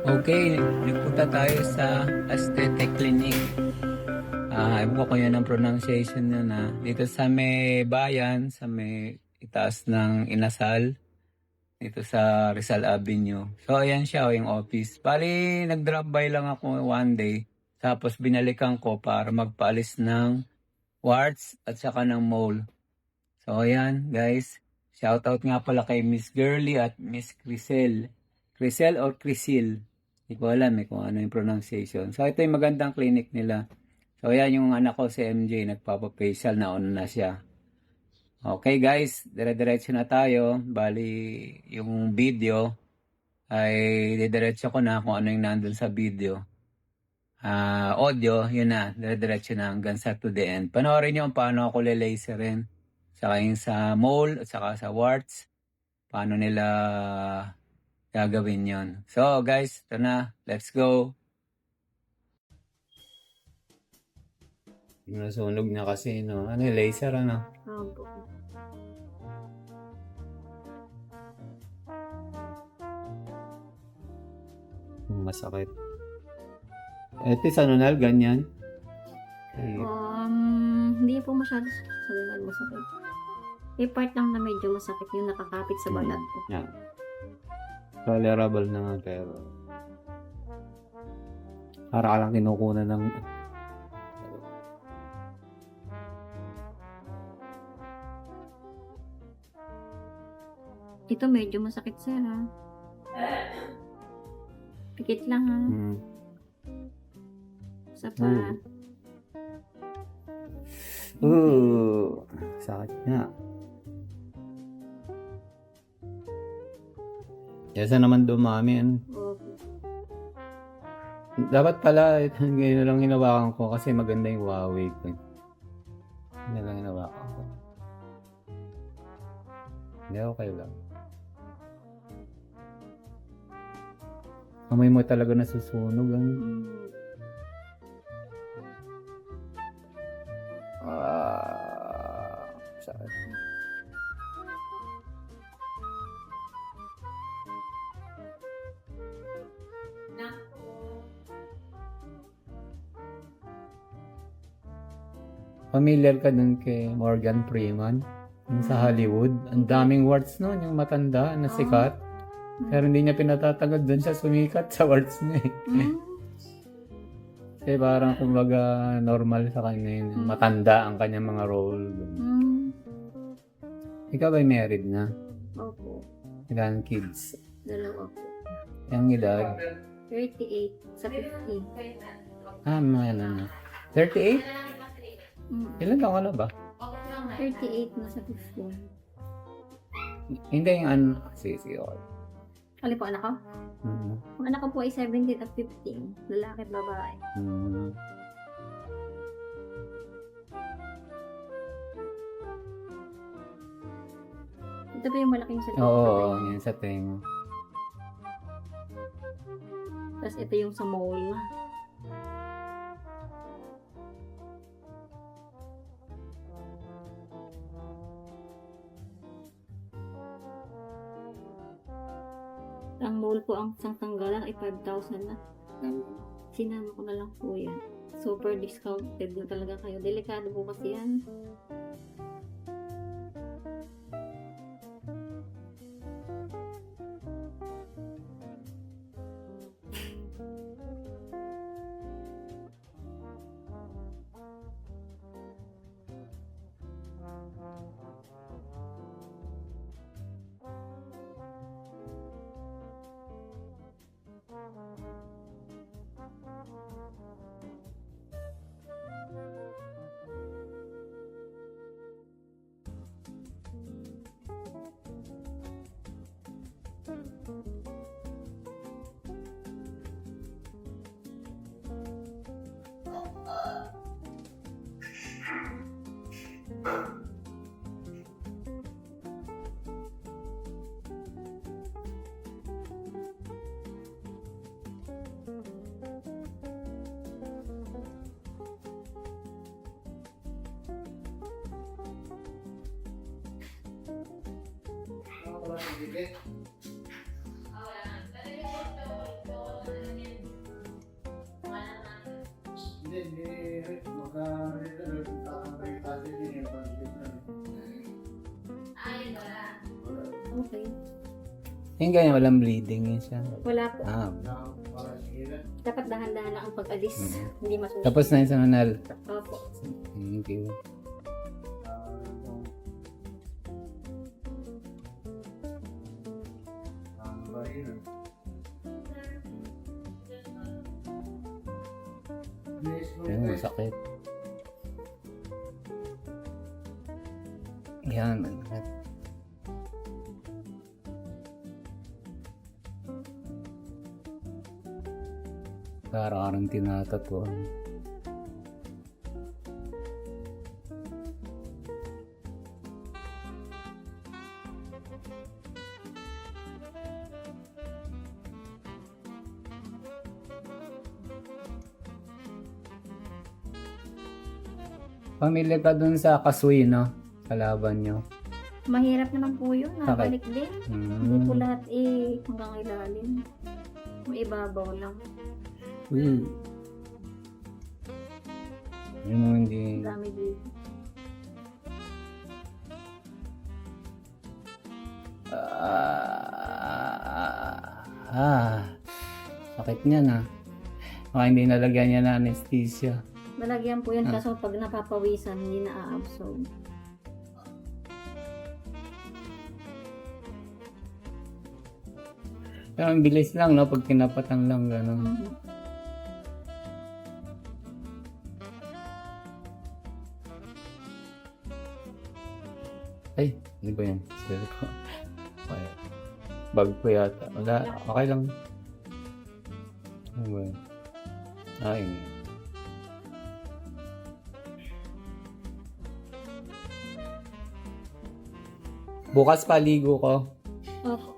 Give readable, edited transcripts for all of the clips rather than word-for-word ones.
Okay, nagpunta tayo sa Aesthetic Clinic. Ewan ko kung yun ang pronunciation nyo na. Dito sa may bayan, sa may itaas ng Inasal, dito sa Rizal Avenue. So, ayan siya, yung office. Bali, nag-drop by lang ako one day. Tapos, binalikan ko para magpaalis ng warts at saka ng mole. So, ayan, guys. Shoutout nga pala kay Miss Girly at Miss Crisel. Crisel or Crisil? Hindi ko alam kung ano yung pronunciation. So, ito yung magandang clinic nila. So, ayan yung anak ko si MJ, nagpapafacial, nauna na siya. Okay guys, dire-diretso na tayo. Bali, yung video ay didiretso ko na kung ano yung nandun sa video. Audio, yun na, dire-diretso na hanggang sa to the end. Panoorin nyo kung paano ako le-laserin. Saka yung sa mole at saka sa warts. Paano nila gagawin yon. So guys, ito na. Let's go. Nasunog na kasi, no? Ano yung laser, ano? Opo. Masakit. Ito sa nunal, ganyan. Hindi po masyado sa linal masakit. May part lang na medyo masakit yung nakakapit sa balat po. Yeah. Tolerable naman pero para ka lang kinukunan ng Ito medyo masakit sir ha. Pikit lang ha. Sa pa. Sakit nga. Kesa naman dumami. Opo. Dapat pala, ngayon na lang hinawakan ko kasi maganda yung Huawei ko. Hindi lang hinawakan ko. Hindi, okay lang. Amoy mo talaga nasusunog. Sakit. Familiar ka dun kay Morgan Freeman? Yung sa Hollywood. Ang daming warts nun, yung matanda na sikat. Pero hindi niya pinatatagad dun siya sumikat sa warts niya eh. Kasi parang kumbaga normal sa kanya yun. Matanda ang kanyang mga role. Ikaw ba'y married na? Opo. Ilan kids? Dalawa po. Yung edad? 38 sa 50. Mga ano. 38? Ilan taon ka na ba? 38 na sa 15. Hindi yung ano. Sige, okay. Alin po anak ko? Ang anak ko po ay 17 at 15. Lalaki at babae. Ito ba yung malaking sa Oo, yun sa tenga. Tapos ito yung sa mole. Ang mole po ang isang tanggalan ay 5,000 na. Sinama ko na lang po yan. Super discounted na talaga kayo. Delikado po kasi yan. Sige. Okay. Yung ganyan, walang bleeding yun siya. Wala po. Ah. Dapat dahan-dahan lang ang pag-alis. Hindi masusunod. Tapos na yung sa kanal. Opo. Thank you. Ayun, masakit. Yan. Parang tinatatuan. Pamilya ka dun sa Kasuy, no? Kalaban nyo. Mahirap naman po yun. Nabalik din. Hindi po lahat hanggang ilalim. May ibabaw lang. Yun mo hindi. Dami dito. Sakit niya na. Baka hindi nalagyan niya na anesthesia. Malagyan po yun kaso pag napapawisan, hindi na-absorb. Pero ang bilis lang, no? Pag tinapatan lang, gano'n. Ay, hindi ba yan? Sorry ko. Okay. Bag ko yata. Wala, okay lang. Ano ba yan? Ay, hindi. Bukas paligo ko. Opo.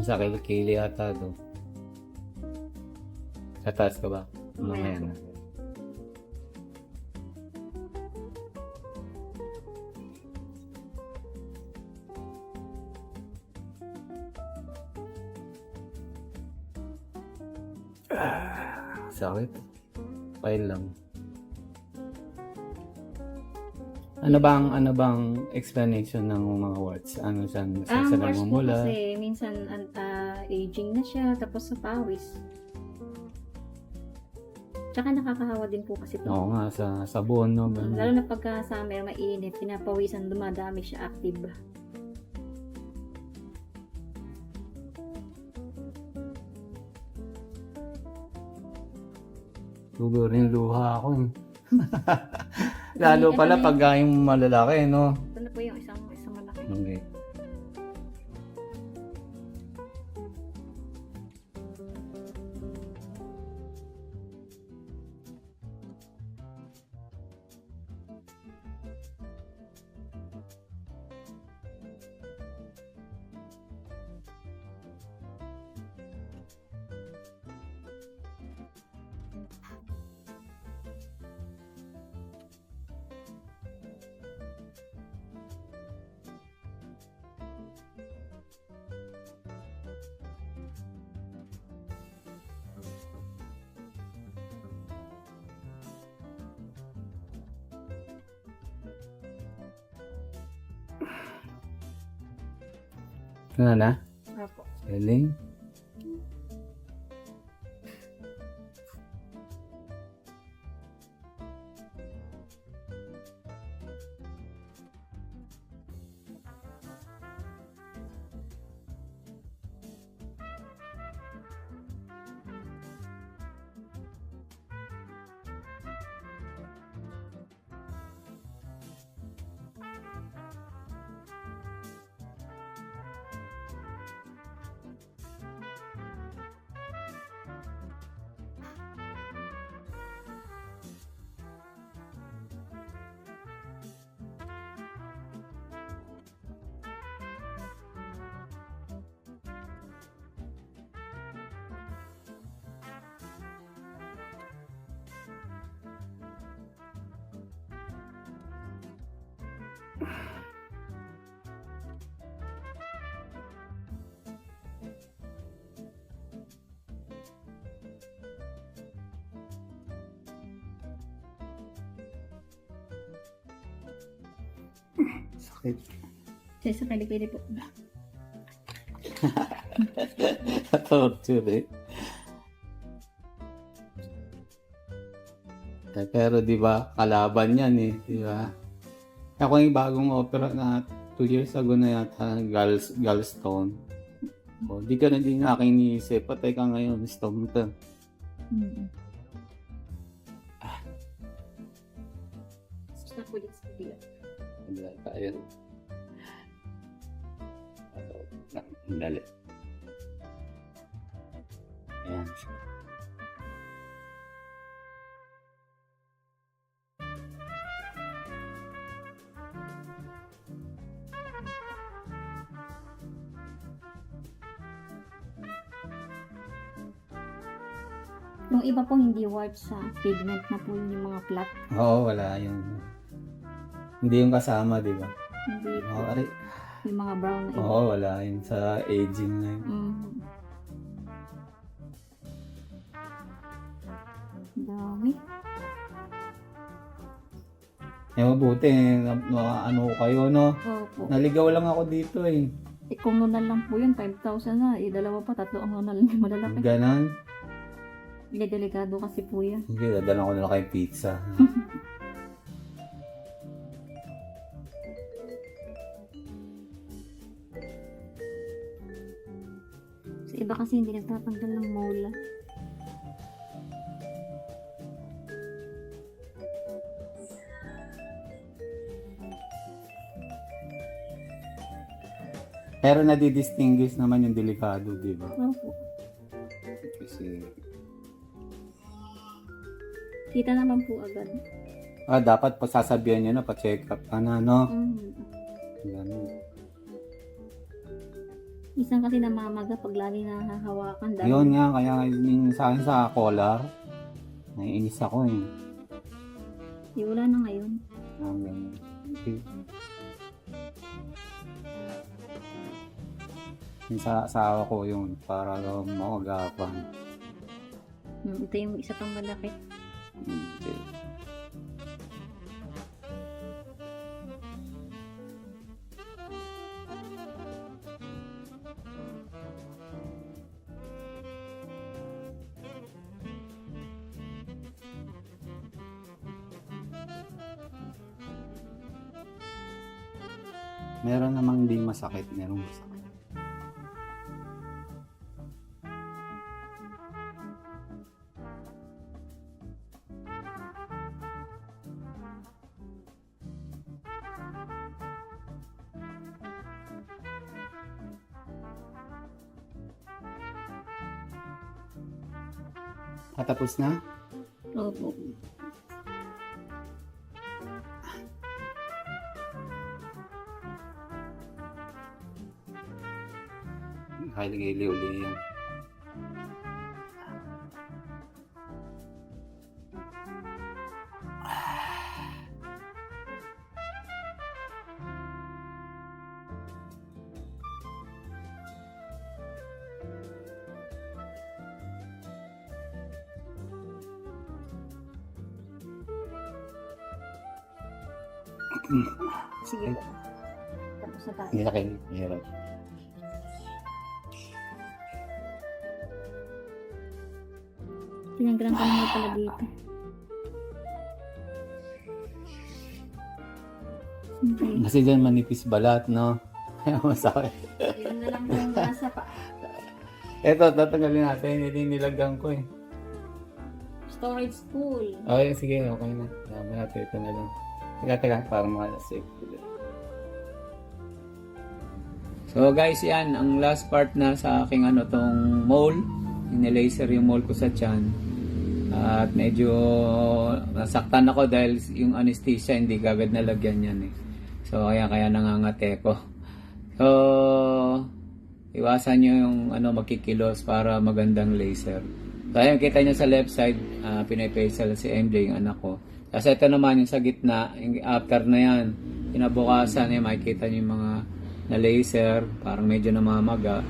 Sa kilikili ata to. Sa taas ka ba? Mamaya na. Sakit. Fine lang. Ano bang explanation ng mga words? Ano saan sa Ang worst po namumula? kasi minsan aging na siya tapos sa pawis. Tsaka nakakahawa din po kasi ito. Oo nga, sa sabon, no? Lalo na pagka summer, mainit, pinapawisan, dumadami siya, active. Siguro rin luha ako. Lalo pala pag yung malalaki, no? Ito na po yung isang malaki. Okay. Ano na? Opo. Galing. Sakit. Sa pili-pili po. Torture eh. Pero di ba, kalaban yan eh, di ba? Ako yung bagong opera na 2 years ago na yata, gallstone. O, di ka na din aking iniisip, patay ka ngayon, stone ka. Sa pulis po dila. Wala tayo. Dali. Ayan. Yung iba po hindi wart sa pigment na po yun yung mga flat. Oo, wala yung... Hindi yung kasama, di ba? Hindi po. Oo, aray. Yung mga brown na iba. Oo, wala yung sa aging na yun. Dami. Mabuti, ano kayo, no? Opo. Naligaw lang ako dito eh. Kung nunal lang po yun, 5,000 na. Dalawa pa, tatlo ang nunal yung malalaki. Ganon. Delikado kasi po yan. Sige, dadala ko na lang kay pizza. Sa iba kasi hindi nagtatanggal ng mola. Pero nadidistinguish naman yung delikado, di ba? Opo. Kasi, Kita naman po agad. dapat pasasabihan nyo na, pa-check up ka na, no? Ganun. Isang kasi namamaga pag lagi nahahawakan. Dahil Yun nga, kaya yung sa akin sa collar, naiinis ako eh. wala na ngayon. Ganun. Okay. Yung sa asawa ko yun, para maagapan. Ito yung isa pang malaki. Okay. Meron namang hindi masakit, merong masakit. Tapos na? Opo. Highly uli yan. Sige po. Tapos na tayo. Hindi na kayo hirap. Pinanggalan ka naman pala dito. Okay. Kasi dyan manipis balat, no? Kaya masakit. Yun na lang yung nasa pa. Eto, tatanggalin natin. Hindi nilagyan ko eh. Storage pool. Okay, sige. Okay na. Tama natin. Ito na lang. Teka. Para makalasave. So guys, yan. Ang last part na sa aking tong mole. Inilaser yung mole ko sa tiyan. At medyo nasaktan ako dahil yung anesthesia hindi kagad nalagyan yan eh. So kaya nangangate ko. So iwasan nyo yung magkikilos para magandang laser. So ayun, kita nyo sa left side, pinay-facial si MJ, yung anak ko. Kasi ito naman yung sa gitna, yung after na yan, kinabukasan, makikita nyo yung mga na laser, parang medyo namamaga.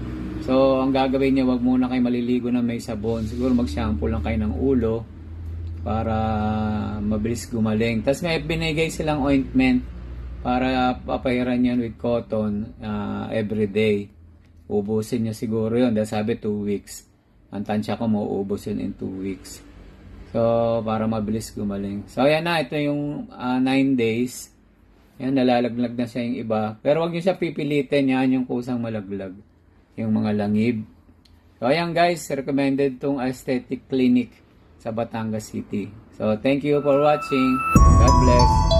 So, ang gagawin niya, wag muna kayo maliligo na may sabon. Siguro mag-shampoo lang kayo ng ulo para mabilis gumaling. Tapos may binigay silang ointment para papahiran yan with cotton every day. Ubusin nyo siguro yun. Dahil sabi 2 weeks. Ang tansya ko mauubos yun in 2 weeks. So, para mabilis gumaling. So, ayan na. Ito yung 9 days. Yan, nalalaglag na siya yung iba. Pero wag nyo siya pipilitin. Yan yung kusang malaglag. Yung mga langib. So, ayan guys. Recommended tong aesthetic clinic sa Batangas City. So, thank you for watching. God bless.